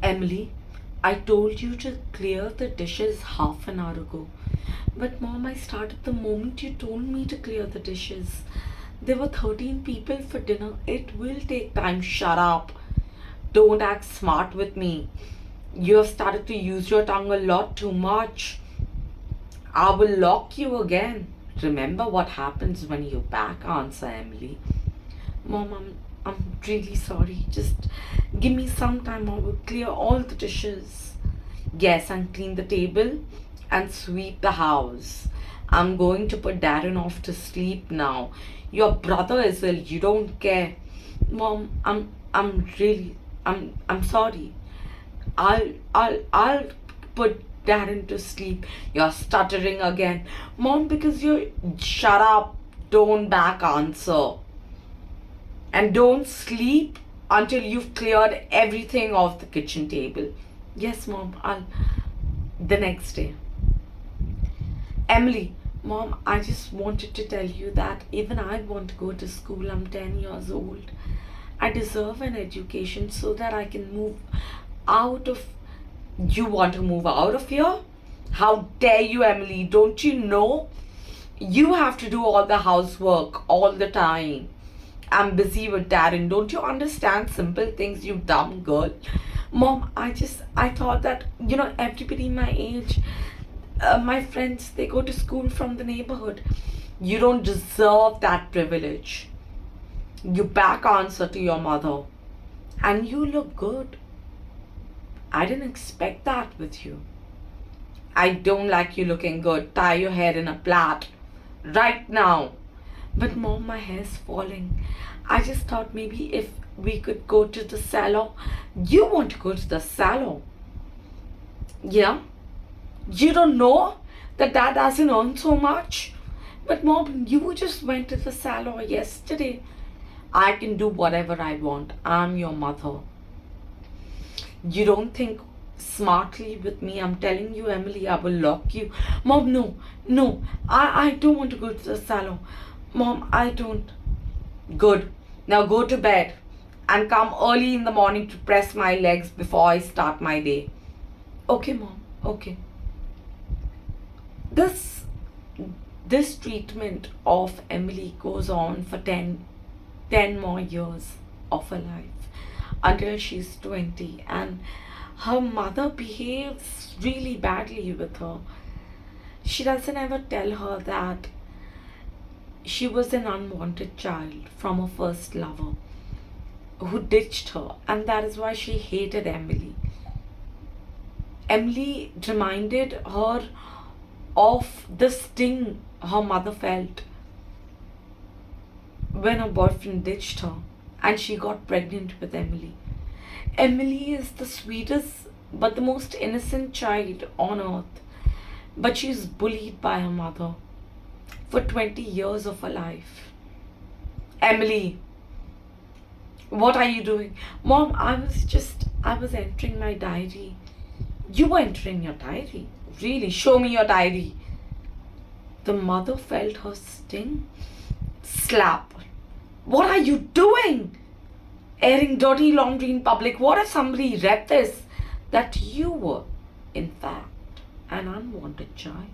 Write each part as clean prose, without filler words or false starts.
Emily, I told you to clear the dishes half an hour ago. But mom, I started the moment you told me to clear the dishes. There were 13 people for dinner. It will take time. Shut up. Don't act smart with me. You have started to use your tongue a lot too much. I will lock you again. Remember what happens when you back answer, Emily. Mom, I'm really sorry. Just give me some time. I will clear all the dishes. Yes, and clean the table and sweep the house. I'm going to put Darren off to sleep now. Your brother is ill. You don't care. Mom, I'm sorry. I'll put Darren to sleep. You're stuttering again. Mom, because you're shut up. Don't back answer. And don't sleep until you've cleared everything off the kitchen table. Yes, mom, I'll the next day. Emily, mom, I just wanted to tell you that even I want to go to school. I'm 10 years old. I deserve an education so that I can move out of. You want to move out of here? How dare you, Emily? Don't you know? You have to do all the housework all the time. I'm busy with Darren. Don't you understand simple things, you dumb girl? Mom, I thought that, everybody my age, my friends, they go to school from the neighborhood. You don't deserve that privilege. You back answer to your mother. And you look good. I didn't expect that with you. I don't like you looking good. Tie your hair in a plait. Right now. But mom, my hair's falling. I just thought maybe if we could go to the salon. You want to go to the salon? Yeah? You don't know that dad doesn't earn so much? But mom, you just went to the salon yesterday. I can do whatever I want. I'm your mother. You don't think smartly with me. I'm telling you, Emily, I will lock you. Mom, no. I don't want to go to the salon. Mom, I don't. Good. Now go to bed and come early in the morning to press my legs before I start my day. Okay, mom. Okay. This treatment of Emily goes on for 10 more years of her life until she's 20, and her mother behaves really badly with her. She doesn't ever tell her that she was an unwanted child from her first lover who ditched her, and that is why she hated Emily. Emily reminded her of the sting her mother felt when her boyfriend ditched her and she got pregnant with Emily. Emily is the sweetest but the most innocent child on earth, but she is bullied by her mother for 20 years of her life. Emily, what are you doing? Mom, I was entering my diary. You were entering your diary? Really? Show me your diary. The mother felt her sting. Slap. What are you doing? Airing dirty laundry in public. What if somebody read this? That you were, in fact, an unwanted child.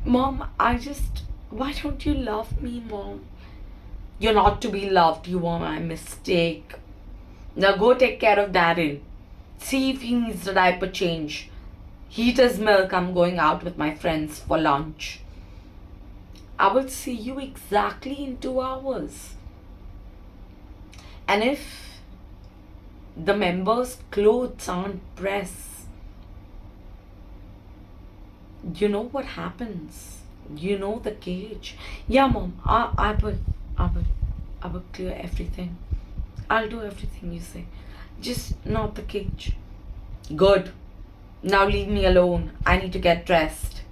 Mom, why don't you love me, Mom? You're not to be loved. You were my mistake. Now go take care of Darren. See if he needs a diaper change. Heat his milk. I'm going out with my friends for lunch. I will see you exactly in 2 hours. And if the members' clothes aren't pressed, you know what happens. You know the cage. Yeah, Mom, I will clear everything. I'll do everything you say. Just not the cage. Good. Now leave me alone. I need to get dressed.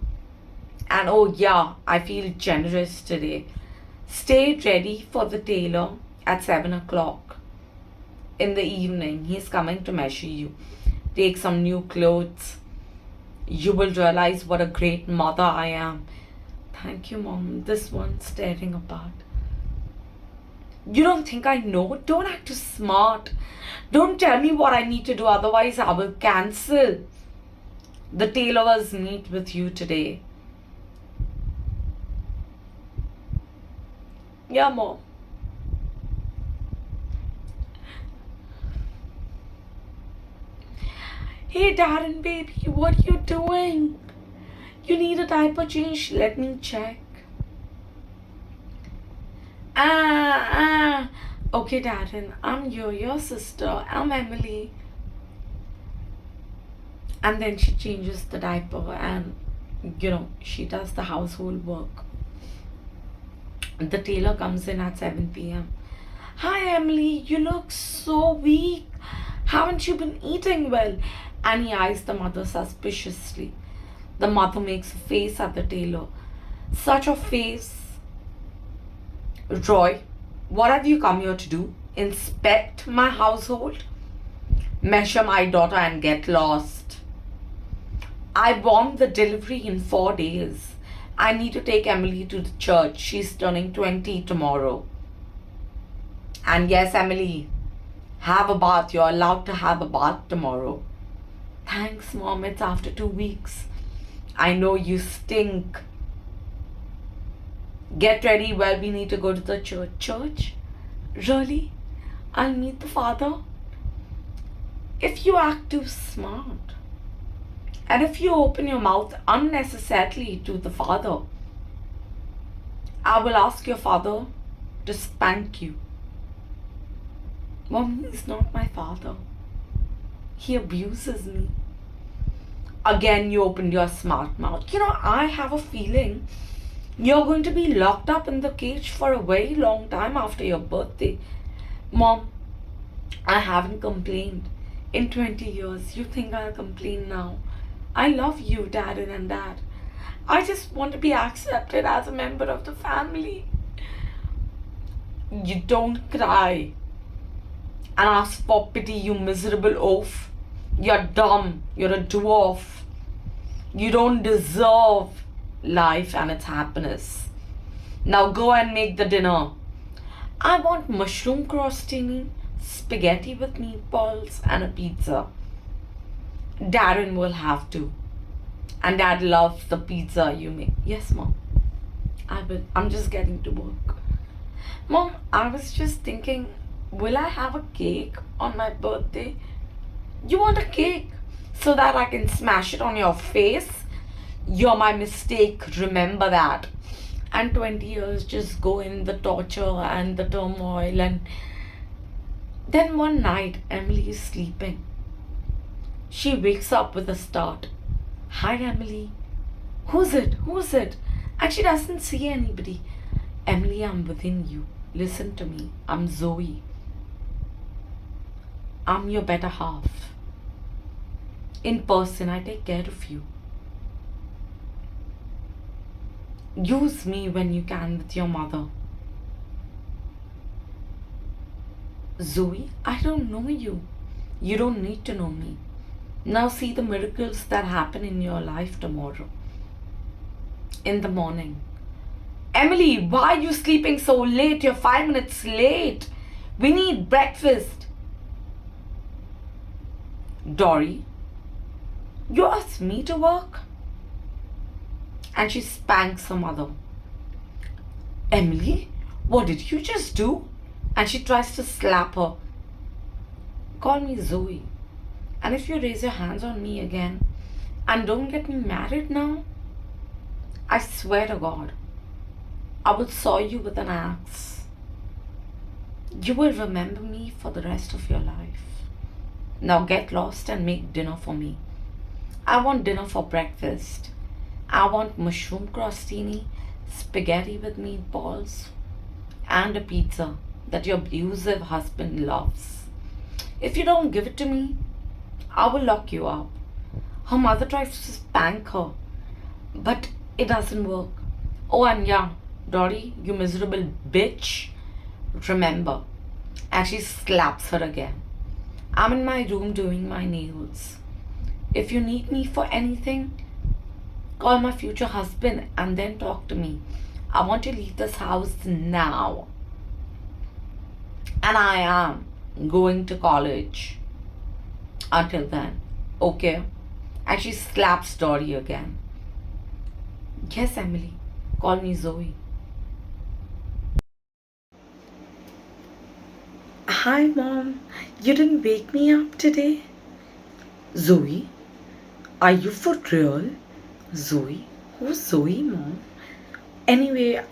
And oh yeah, I feel generous today. Stay ready for the tailor at 7 o'clock in the evening. He's coming to measure you. Take some new clothes. You will realize what a great mother I am. Thank you, Mom. This one's tearing apart. You don't think I know? Don't act too smart. Don't tell me what I need to do, otherwise I will cancel the tailor's meet with you today. Yeah, mom. Hey, Darren, baby, what are you doing? You need a diaper change? Let me check. Ah. Okay, Darren, I'm your sister. I'm Emily. And then she changes the diaper and, she does the household work. The tailor comes in at 7 p.m. Hi, Emily, you look so weak. Haven't you been eating well? And he eyes the mother suspiciously. The mother makes a face at the tailor. Such a face. Roy, what have you come here to do? Inspect my household? Measure my daughter and get lost. I want the delivery in 4 days. I need to take Emily to the church. She's turning 20 tomorrow. And yes, Emily, have a bath. You're allowed to have a bath tomorrow. Thanks, Mom. It's after 2 weeks. I know you stink. Get ready. Well, we need to go to the church. Church? Really? I'll meet the father? If you act too smart, and if you open your mouth unnecessarily to the father, I will ask your father to spank you. Mom, he's not my father. He abuses me. Again, you opened your smart mouth. I have a feeling you're going to be locked up in the cage for a very long time after your birthday. Mom, I haven't complained in 20 years. You think I'll complain now? I love you, Darren and Dad. I just want to be accepted as a member of the family. You don't cry and ask for pity, you miserable oaf. You're dumb. You're a dwarf. You don't deserve life and its happiness. Now go and make the dinner. I want mushroom crostini, spaghetti with meatballs, and a pizza. Darren will have to. And Dad loves the pizza you make. Yes, Mom. I will. I'm just getting to work. Mom, I was just thinking, will I have a cake on my birthday? You want a cake so that I can smash it on your face? You're my mistake. Remember that. And 20 years just go in the torture and the turmoil. And then one night, Emily is sleeping. She wakes up with a start. Hi, Emily. Who's it? Who's it? And she doesn't see anybody. Emily, I'm within you. Listen to me. I'm Zoe. I'm your better half. In person, I take care of you. Use me when you can with your mother. Zoe, I don't know you. You don't need to know me. Now see the miracles that happen in your life tomorrow. In the morning. Emily, why are you sleeping so late? You're 5 minutes late. We need breakfast. Dory, you asked me to work? And she spanks her mother. Emily, what did you just do? And she tries to slap her. Call me Zoe. And if you raise your hands on me again and don't get me married now, I swear to God, I will saw you with an axe. You will remember me for the rest of your life. Now get lost and make dinner for me. I want dinner for breakfast. I want mushroom crostini, spaghetti with meatballs, and a pizza that your abusive husband loves. If you don't give it to me, I will lock you up. Her mother tries to spank her, but it doesn't work. Oh, and yeah, Dory, you miserable bitch. Remember. And she slaps her again. I'm in my room doing my nails. If you need me for anything, call my future husband and then talk to me. I want to leave this house now. And I am. going to college until then. Okay? And she slaps Dory again. Yes, Emily. Call me Zoe. Hi, Mom. You didn't wake me up today? Zoe? Are you for real? Zoe? Who's Zoe, Mom? Anyway,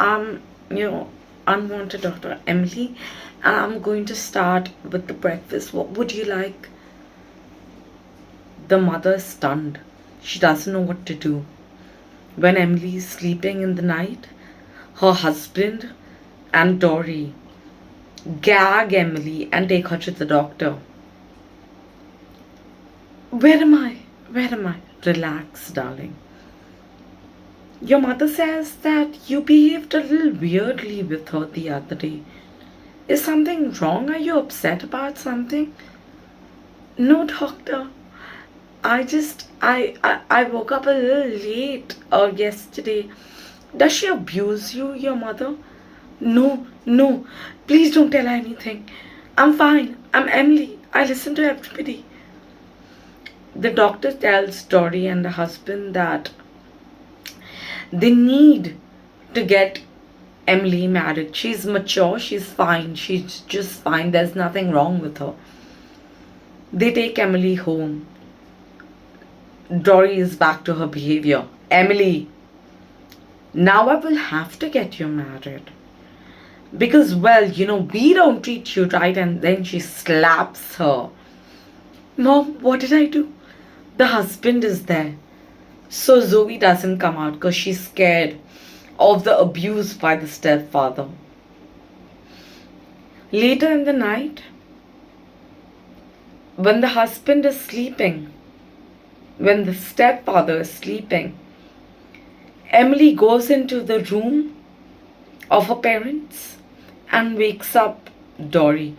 unwanted daughter Emily, and I'm going to start with the breakfast. What would you like? The mother is stunned. She doesn't know what to do. When Emily is sleeping in the night, her husband and Dory gag Emily and take her to the doctor. Where am I? Where am I? Relax, darling. Your mother says that you behaved a little weirdly with her the other day. Is something wrong? Are you upset about something? No, doctor. I woke up a little late yesterday. Does she abuse you, your mother? No, no. Please don't tell her anything. I'm fine. I'm Emily. I listen to everybody. The doctor tells Dory and the husband that they need to get Emily married. She's mature. She's fine. She's just fine. There's nothing wrong with her. They take Emily home. Dory is back to her behavior. Emily, now I will have to get you married. Because, well, we don't treat you right. And then she slaps her. Mom, what did I do? The husband is there. So Zoe doesn't come out because she's scared of the abuse by the stepfather. Later in the night, when the husband is sleeping, when the stepfather is sleeping, Emily goes into the room of her parents and wakes up Dory.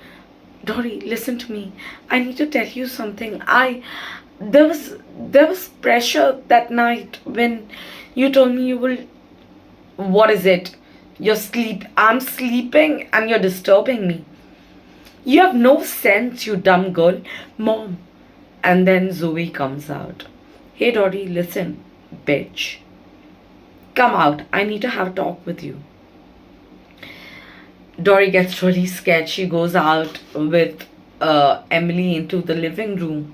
Dory, listen to me. I need to tell you something. There was pressure that night when you told me you will. What is it? I'm sleeping and you're disturbing me. You have no sense, you dumb girl. Mom. And then Zoe comes out. Hey, Dory, listen, bitch. Come out. I need to have a talk with you. Dory gets really scared. She goes out with Emily into the living room.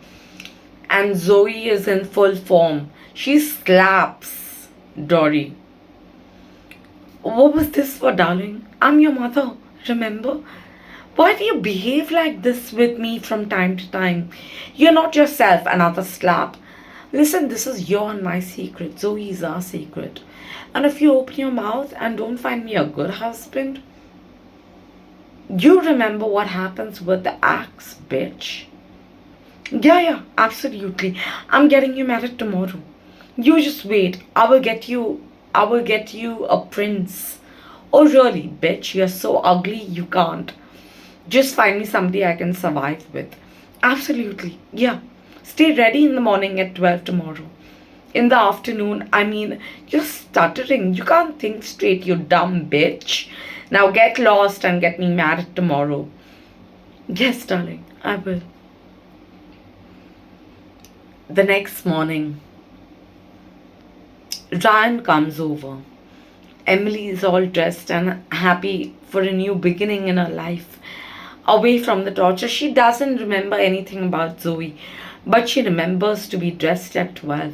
And Zoe is in full form. She slaps Dory. What was this for, darling? I'm your mother, remember? Why do you behave like this with me from time to time? You're not yourself. Another slap. Listen, this is your and my secret. Zoe is our secret. And if you open your mouth and don't find me a good husband, you remember what happens with the axe, bitch. Yeah, absolutely. I'm getting you married tomorrow. You just wait. I will get you a prince. Oh really, bitch, you're so ugly you can't. Just find me somebody I can survive with. Absolutely. Yeah. Stay ready in the morning at 12 tomorrow. In the afternoon, you're stuttering. You can't think straight, you dumb bitch. Now get lost and get me married tomorrow. Yes, darling, I will. The next morning, Ryan comes over. Emily is all dressed and happy for a new beginning in her life. Away from the torture, she doesn't remember anything about Zoe, but she remembers to be dressed at 12.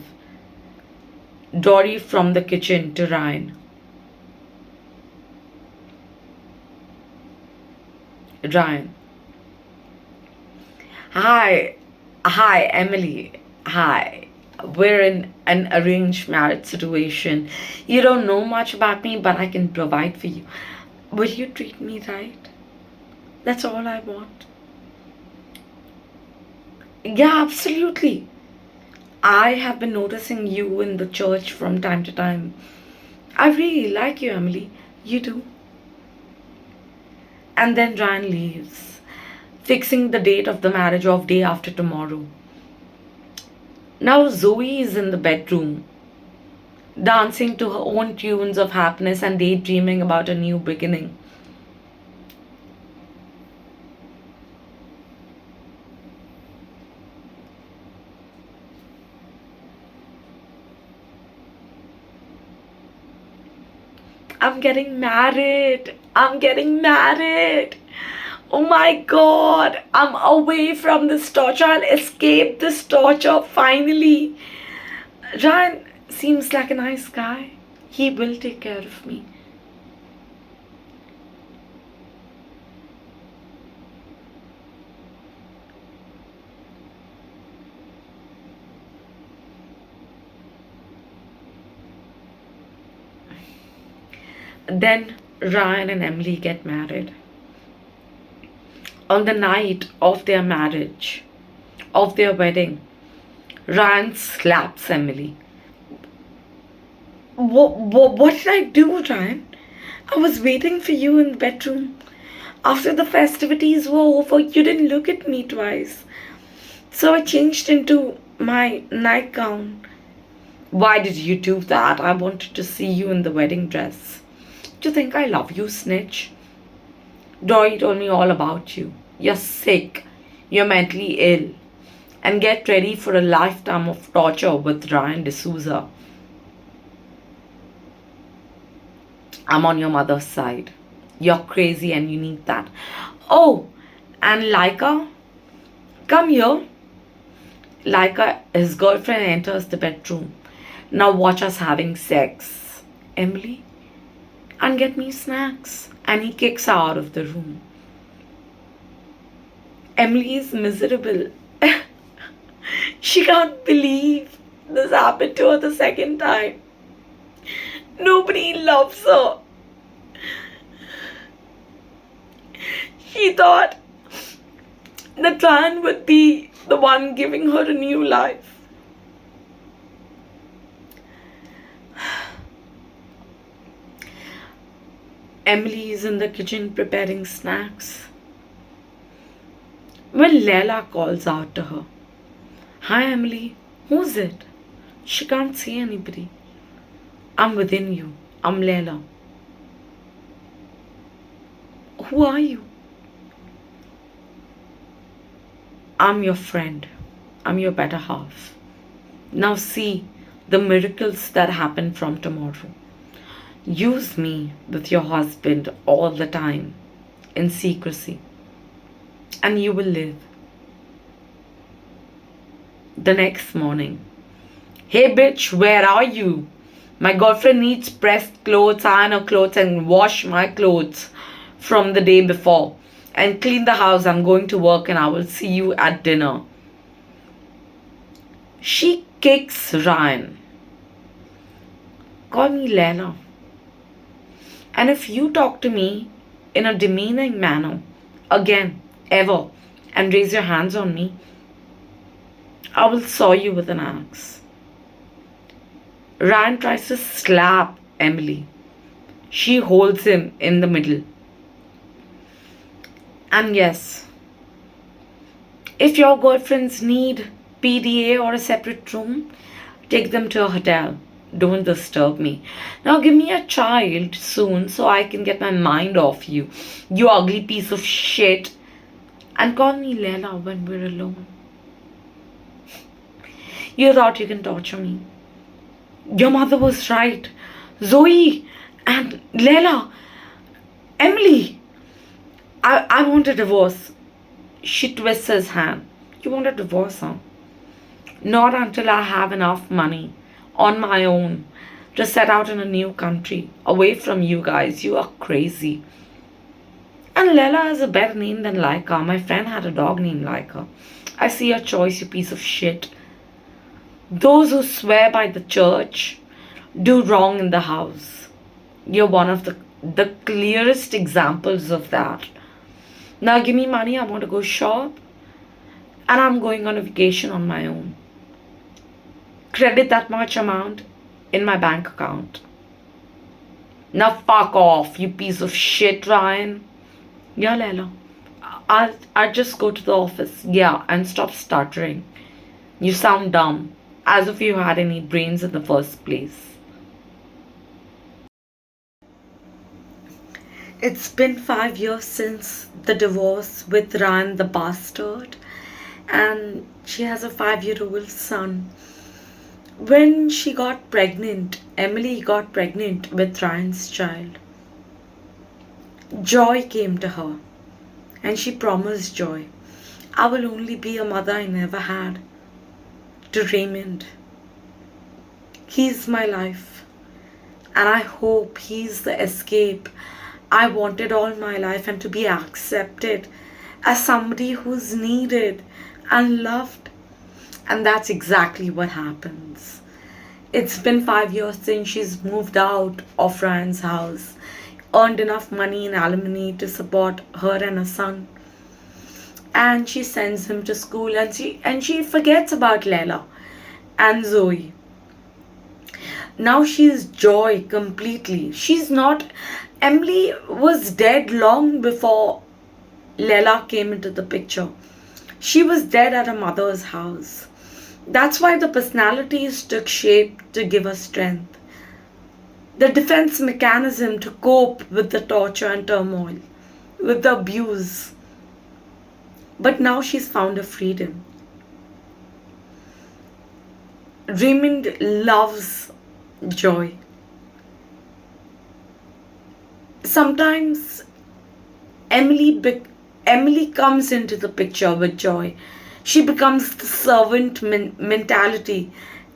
Dory from the kitchen to Ryan. Ryan. Hi, Emily. Hi. We're in an arranged marriage situation. You don't know much about me, but I can provide for you. Will you treat me right? That's all I want. Yeah, absolutely. I have been noticing you in the church from time to time. I really like you, Emily. You do. And then Ryan leaves, fixing the date of the marriage of day after tomorrow. Now Zoe is in the bedroom, dancing to her own tunes of happiness and daydreaming about a new beginning. I'm getting married. I'm getting married. Oh my god. I'm away from this torture. I'll escape this torture finally. Ryan seems like a nice guy. He will take care of me. Then Ryan and Emily get married. On the night of their marriage, of their wedding, Ryan slaps Emily. What did I do, Ryan? I was waiting for you in the bedroom. After the festivities were over, you didn't look at me twice. So I changed into my nightgown. Why did you do that? I wanted to see you in the wedding dress. Do you think I love you, snitch? Dory told me all about you. You're sick. You're mentally ill. And get ready for a lifetime of torture with Ryan D'Souza. I'm on your mother's side. You're crazy and you need that. Oh, and Laika, come here. Laika, his girlfriend, enters the bedroom. Now watch us having sex. Emily, and get me snacks. And he kicks her out of the room. Emily is miserable. She can't believe this happened to her the second time. Nobody loves her. She thought that Ryan would be the one giving her a new life. Emily is in the kitchen preparing snacks when Leila calls out to her. Hi Emily, who's it? She can't see anybody. I'm within you. I'm Leila. Who are you? I'm your friend. I'm your better half. Now see the miracles that happen from tomorrow. Use me with your husband all the time in secrecy, and you will live. The next morning, hey bitch, where are you? My girlfriend needs pressed clothes, iron her clothes, and wash my clothes from the day before, and clean the house. I'm going to work and I will see you at dinner. She kicks Ryan. Call me Lena. And if you talk to me in a demeaning manner again, ever, and raise your hands on me, I will saw you with an axe. Ryan tries to slap Emily. She holds him in the middle. And yes, if your girlfriends need PDA or a separate room, take them to a hotel. Don't disturb me. Now give me a child soon so I can get my mind off you, you ugly piece of shit. And call me Leila when we're alone. You thought you can torture me. Your mother was right. Zoe and Leila, Emily, I want a divorce. She twists his hand. You want a divorce, huh? Not until I have enough money on my own to set out in a new country, away from you guys. You are crazy. And Leila has a better name than Laika. My friend had a dog named Laika. I see your choice, you piece of shit. Those who swear by the church do wrong in the house. You're one of the clearest examples of that. Now give me money, I want to go shop. And I'm going on a vacation on my own. Credit that much amount in my bank account. Now fuck off, you piece of shit, Ryan. Yeah, Leila. I'll just go to the office. Yeah, and stop stuttering. You sound dumb. As if you had any brains in the first place. It's been 5 years since the divorce with Ryan the bastard. And she has a 5-year-old son. When she got pregnant, Emily got pregnant with Ryan's child. Joy came to her, and she promised Joy, I will only be a mother I never had. To Raymond, he's my life, and I hope he's the escape I wanted all my life, and to be accepted as somebody who's needed and loved. And that's exactly what happens. It's been 5 years since she's moved out of Ryan's house, earned enough money in alimony to support her and her son. And she sends him to school, and she forgets about Lela and Zoe. Now she's Joy completely. She's not. Emily was dead long before Lela came into the picture. She was dead at her mother's house. That's why the personalities took shape to give her strength. The defense mechanism to cope with the torture and turmoil, with the abuse. But now she's found her freedom. Raymond loves Joy. Sometimes Emily comes into the picture with Joy. She becomes the servant mentality,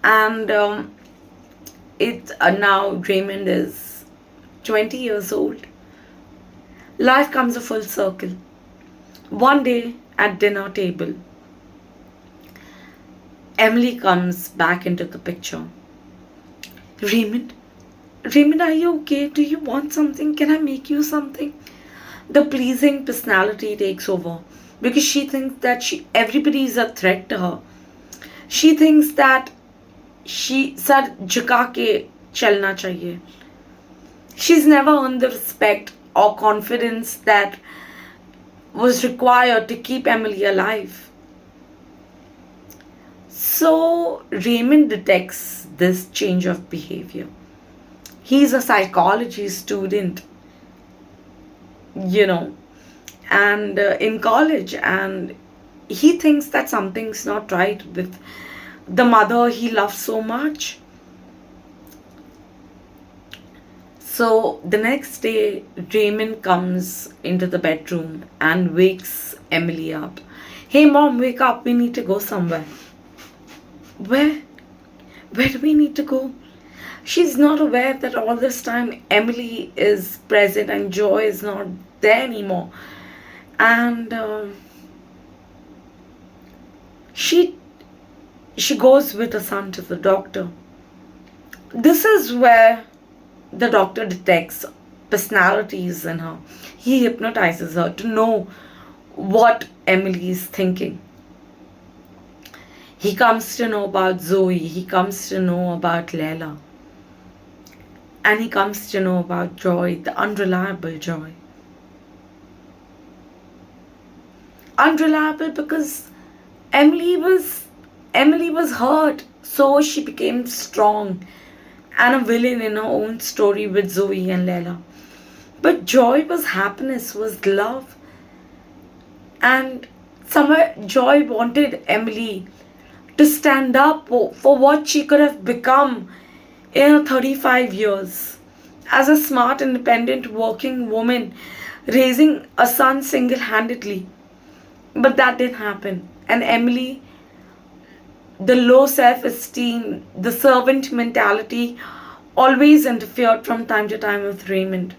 and it now Raymond is 20 years old. Life comes a full circle. One day at dinner table, Emily comes back into the picture. Raymond, Raymond, are you okay? Do you want something? Can I make you something? The pleasing personality takes over because she thinks that everybody is a threat to her. She thinks that she sar jhuka ke chalna chahiye. She's never earned the respect or confidence that was required to keep Emily alive. So Raymond detects this change of behavior. He's a psychology student, and in college, and he thinks that something's not right with the mother he loves so much. So the next day, Raymond comes into the bedroom and wakes Emily up. Hey mom, wake up, we need to go somewhere. Where? Where do we need to go? She's not aware that all this time Emily is present and Joy is not there anymore. And she goes with her son to the doctor. This is where the doctor detects personalities in her. He hypnotizes her to know what Emily is thinking. He comes to know about Zoe. He comes to know about Lela. And he comes to know about Joy, the unreliable Joy. Unreliable because Emily was hurt, so she became strong and a villain in her own story with Zoe and Lela. But Joy was happiness, was love. And somewhere Joy wanted Emily to stand up for what she could have become in her 35 years as a smart, independent, working woman raising a son single-handedly. But that didn't happen. And Emily, the low self-esteem, the servant mentality always interfered from time to time with Raymond.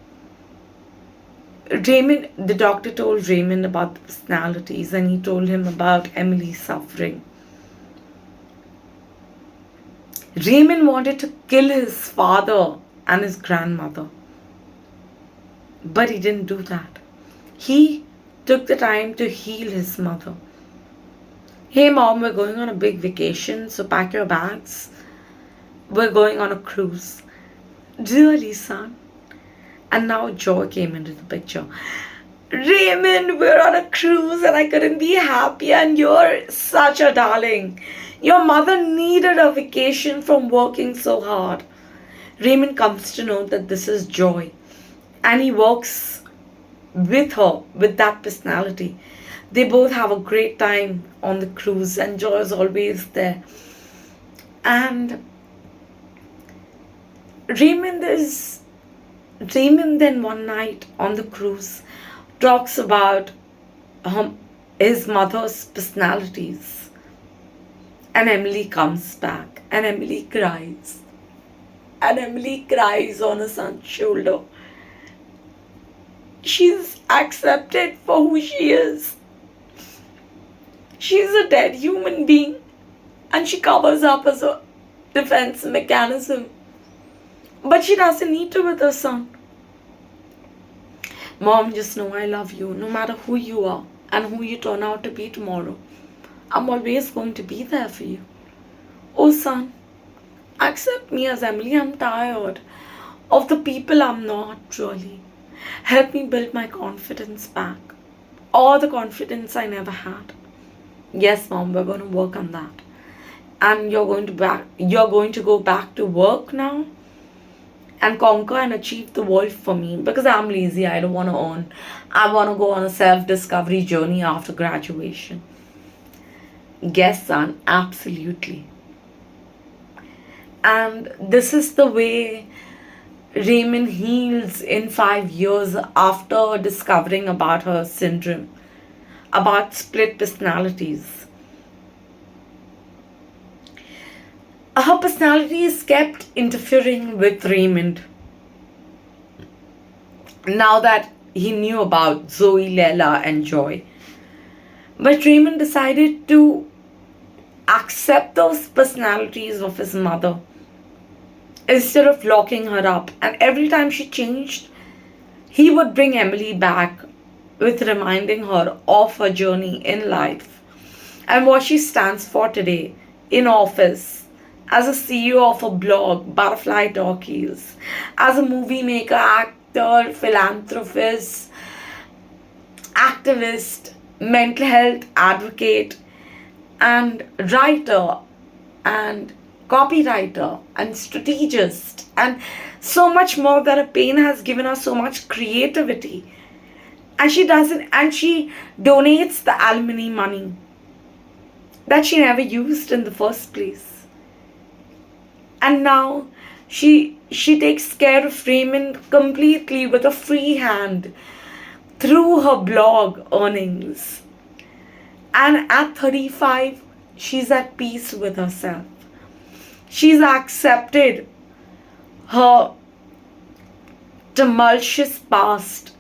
The doctor told Raymond about the personalities and he told him about Emily's suffering. Raymond wanted to kill his father and his grandmother. But he didn't do that. He took the time to heal his mother. Hey mom, we're going on a big vacation, so pack your bags. We're going on a cruise. Really, son? And now Joy came into the picture. Raymond, we're on a cruise and I couldn't be happier and you're such a darling. Your mother needed a vacation from working so hard. Raymond comes to know that this is Joy and he works with her, with that personality. They both have a great time on the cruise and Joy is always there. And Raymond is Raymond then one night on the cruise talks about um, his mother's personalities, and Emily comes back, and Emily cries, on her son's shoulder. She's accepted for who she is. She's a dead human being, and she covers up as a defense mechanism. But she doesn't need to with her son. Mom, just know I love you, no matter who you are and who you turn out to be tomorrow. I'm always going to be there for you. Oh son, accept me as Emily. I'm tired of the people I'm not really. Help me build my confidence back, or the confidence I never had. Yes, Mom, we're going to work on that. And you're going to go back to work now and conquer and achieve the world for me, because I'm lazy. I don't want to earn. I want to go on a self-discovery journey after graduation. Yes, son, absolutely. And this is the way Raymond heals in 5 years after discovering about her syndrome, about split personalities. Her personalities kept interfering with Raymond. Now that he knew about Zoe, Leila, and Joy. But Raymond decided to accept those personalities of his mother instead of locking her up. And every time she changed, he would bring Emily back with reminding her of her journey in life and what she stands for today in office, as a CEO of a blog, Butterfly Talkies, as a movie maker, actor, philanthropist, activist, mental health advocate, and writer, and copywriter, and strategist, and so much more, that her pain has given her so much creativity. And she donates the alimony money that she never used in the first place. And now she takes care of Raymond completely with a free hand through her blog earnings. And at 35, she's at peace with herself. She's accepted her tumultuous past.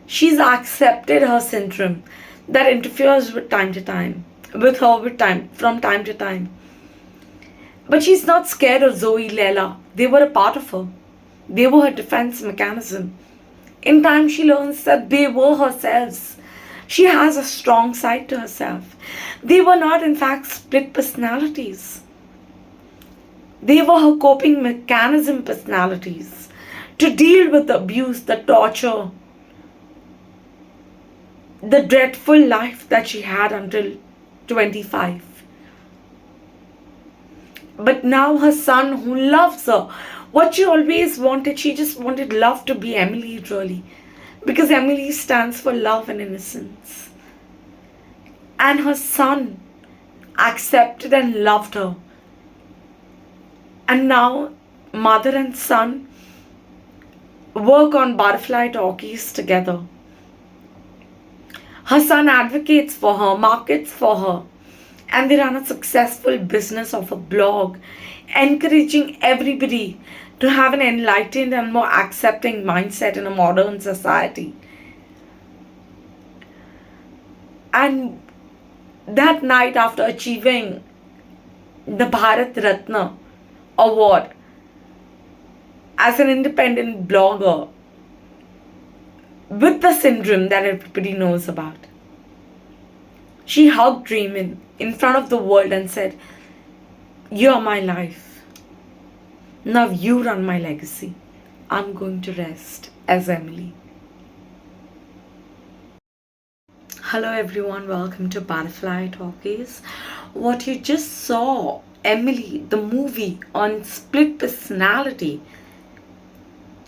She's accepted her syndrome that interferes with time to time, with her from time to time. But she's not scared of Zoe, Leila. They were a part of her. They were her defense mechanism. In time, she learns that they were herself. She has a strong side to herself. They were not, in fact, split personalities. They were her coping mechanism personalities to deal with the abuse, the torture, the dreadful life that she had until 25. But now her son, who loves her, what she always wanted, she just wanted love to be Emily, really. Because Emily stands for love and innocence. And her son accepted and loved her. And now mother and son work on Butterfly Talkies together. Her son advocates for her, markets for her, and they run a successful business of a blog, encouraging everybody to have an enlightened and more accepting mindset in a modern society. And that night, after achieving the Bharat Ratna award as an independent blogger with the syndrome that everybody knows about, she hugged Raymond in front of the world and said, "You're my life. Now you run my legacy. I'm going to rest as Emily." Hello everyone, welcome to Butterfly Talkies. What you just saw, Emily, the movie on split personality,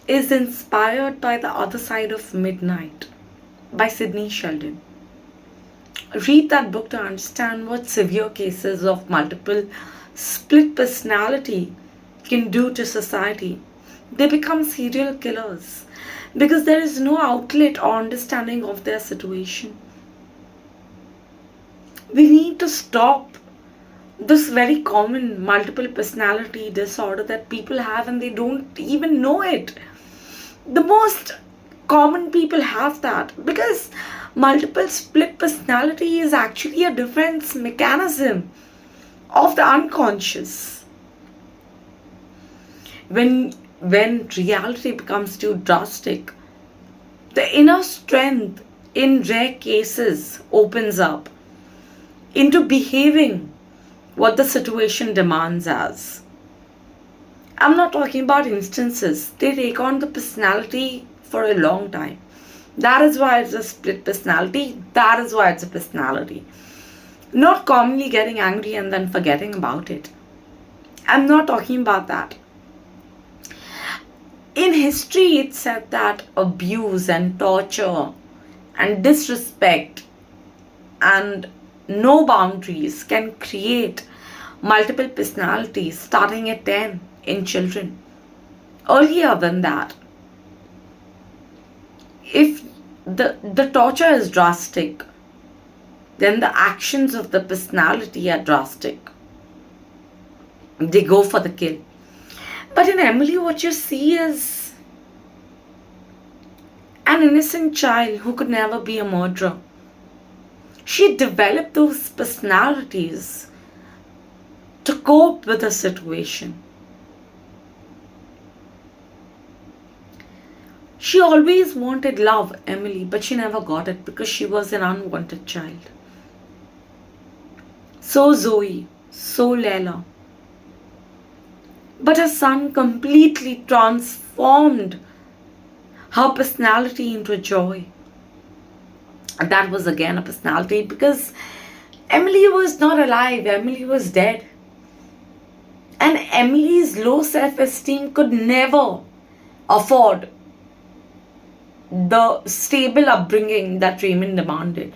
is inspired by The Other Side of Midnight by Sidney Sheldon. Read that book to understand what severe cases of multiple split personality can do to society. They become serial killers because there is no outlet or understanding of their situation. We need to stop this very common multiple personality disorder that people have and they don't even know it. The most common people have that because multiple split personality is actually a defense mechanism of the unconscious. When reality becomes too drastic, the inner strength in rare cases opens up into behaving what the situation demands as. I'm not talking about instances. They take on the personality for a long time. That is why it's a split personality. That is why it's a personality. Not commonly getting angry and then forgetting about it. I'm not talking about that. In history, it said that abuse and torture and disrespect and no boundaries can create multiple personalities starting at 10 in children. Earlier than that, if the torture is drastic, then the actions of the personality are drastic. They go for the kill. But in Emily, what you see is an innocent child who could never be a murderer. She developed those personalities to cope with the situation. She always wanted love, Emily, but she never got it because she was an unwanted child. So Zoe, so Layla. But her son completely transformed her personality into joy. And that was again a personality because Emily was not alive, Emily was dead. And Emily's low self esteem could never afford the stable upbringing that Raymond demanded.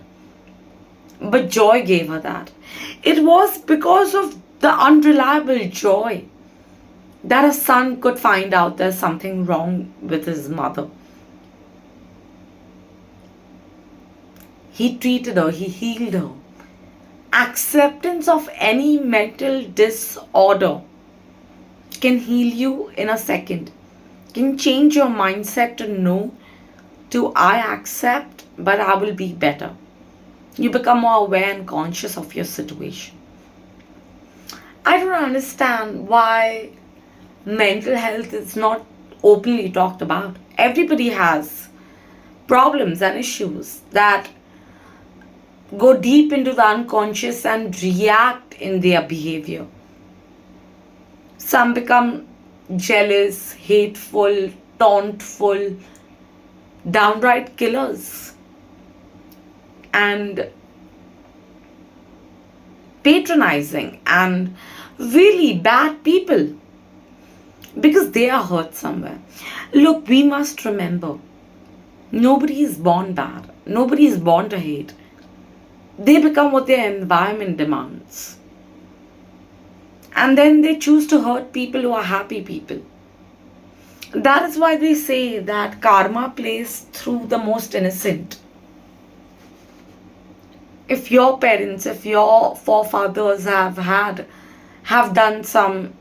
But joy gave her that. It was because of the unreliable joy that her son could find out there's something wrong with his mother. He treated her, he healed her. Acceptance of any mental disorder can heal you in a second, can change your mindset to know, to I accept, but I will be better. You become more aware and conscious of your situation. I don't understand why mental health is not openly talked about. Everybody has problems and issues that go deep into the unconscious and react in their behavior. Some become jealous, hateful, tauntful, downright killers, and patronizing, and really bad people because they are hurt somewhere. Look, we must remember nobody is born bad, nobody is born to hate. They become what their environment demands. And then they choose to hurt people who are happy people. That is why they say that karma plays through the most innocent. If your parents, if your forefathers have done some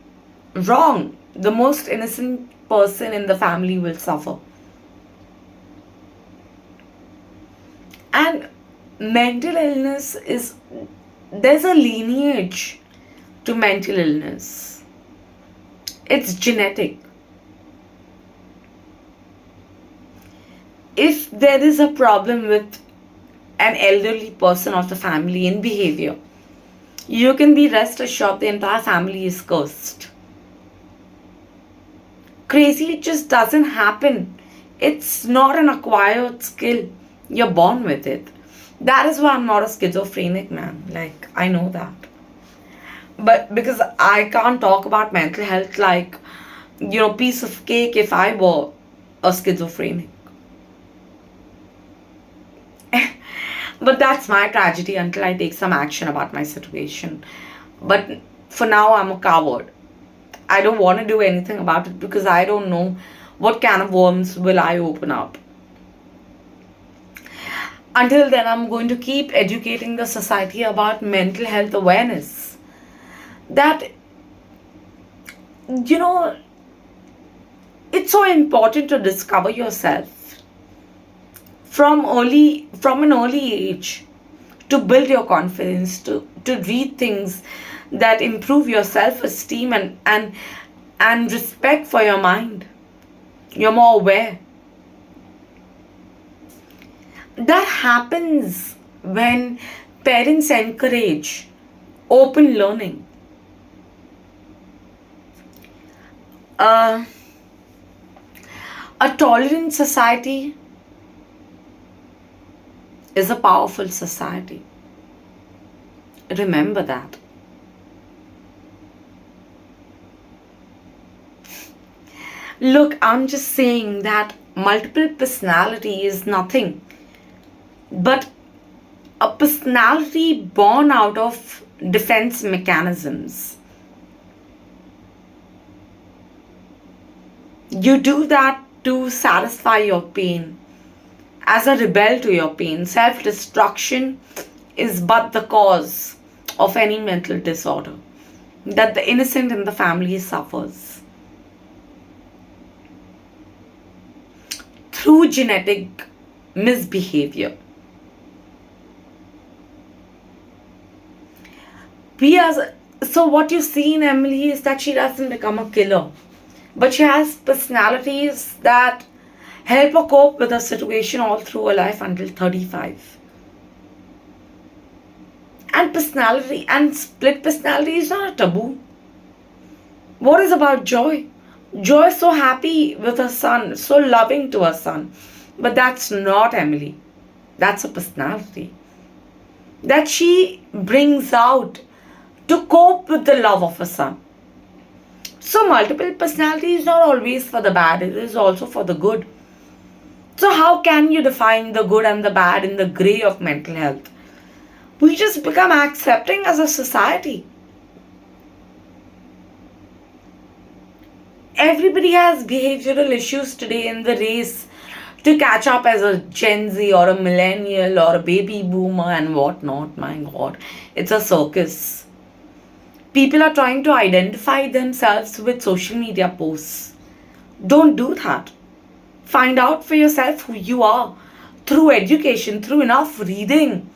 wrong, the most innocent person in the family will suffer. And mental illness is, there's a lineage to mental illness. It's genetic. If there is a problem with an elderly person of the family in behavior, you can be rest assured the entire family is cursed. Crazy just doesn't happen. It's not an acquired skill. You're born with it. That is why I'm not a schizophrenic, man. Like, I know that. But because I can't talk about mental health like, piece of cake if I were a schizophrenic. But that's my tragedy until I take some action about my situation. But for now, I'm a coward. I don't want to do anything about it because I don't know what can of worms will I open up. Until then, I'm going to keep educating the society about mental health awareness. That, you know, it's so important to discover yourself from an early age, to build your confidence, to read things that improve your self-esteem and respect for your mind. You're more aware. That happens when parents encourage open learning. Uh, a tolerant society is a powerful society. Remember that. Look, I'm just saying that multiple personality is nothing but a personality born out of defense mechanisms. You do that to satisfy your pain, as a rebel to your pain. Self destruction is but the cause of any mental disorder that the innocent in the family suffers. Through genetic misbehavior. We as so what you see in Emily is that she doesn't become a killer, but she has personalities that help her cope with a situation all through her life until 35. And personality and split personality is not a taboo. What is about Joy? Joy is so happy with her son, so loving to her son. But that's not Emily. That's a personality that she brings out to cope with the love of her son. So, multiple personality is not always for the bad, it is also for the good. So, how can you define the good and the bad in the grey of mental health? We just become accepting as a society. Everybody has behavioral issues today in the race to catch up as a Gen Z or a millennial or a baby boomer and whatnot. My God, it's a circus. People are trying to identify themselves with social media posts. Don't do that. Find out for yourself who you are through education, through enough reading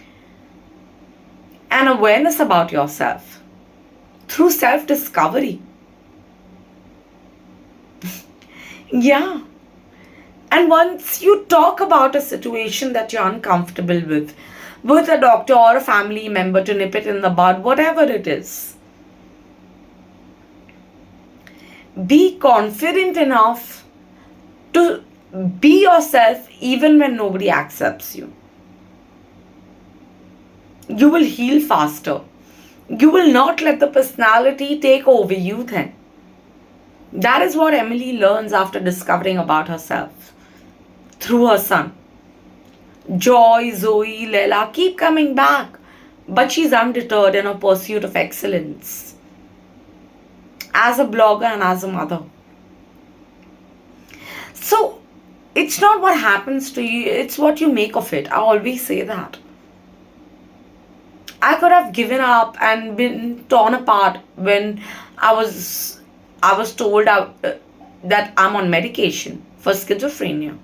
and awareness about yourself, through self discovery. Yeah. And once you talk about a situation that you're uncomfortable with a doctor or a family member to nip it in the bud, whatever it is, be confident enough to be yourself even when nobody accepts you. You will heal faster. You will not let the personality take over you then. That is what Emily learns after discovering about herself through her son. Joy, Zoe, Leila keep coming back, but she's undeterred in her pursuit of excellence as a blogger and as a mother. So, it's not what happens to you, it's what you make of it. I always say that. I could have given up and been torn apart when I was told that I'm on medication for schizophrenia.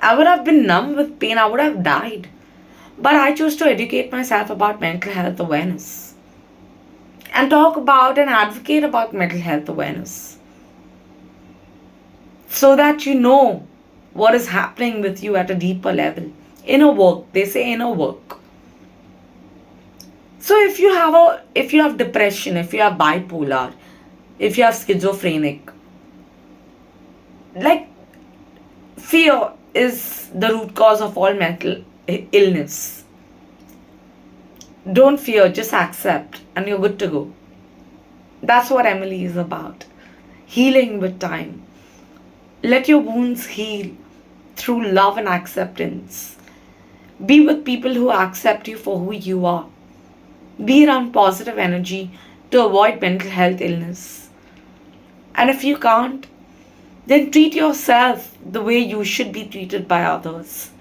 I would have been numb with pain, I would have died. But I chose to educate myself about mental health awareness and talk about and advocate about mental health awareness so that you know what is happening with you at a deeper level. Inner work, they say inner work. So if you have depression, if you have bipolar, if you have schizophrenic, like fear is the root cause of all mental illness. Don't fear, just accept and you're good to go. That's what Emily is about. Healing with time. Let your wounds heal through love and acceptance. Be with people who accept you for who you are. Be around positive energy to avoid mental health illness. And if you can't, then treat yourself the way you should be treated by others.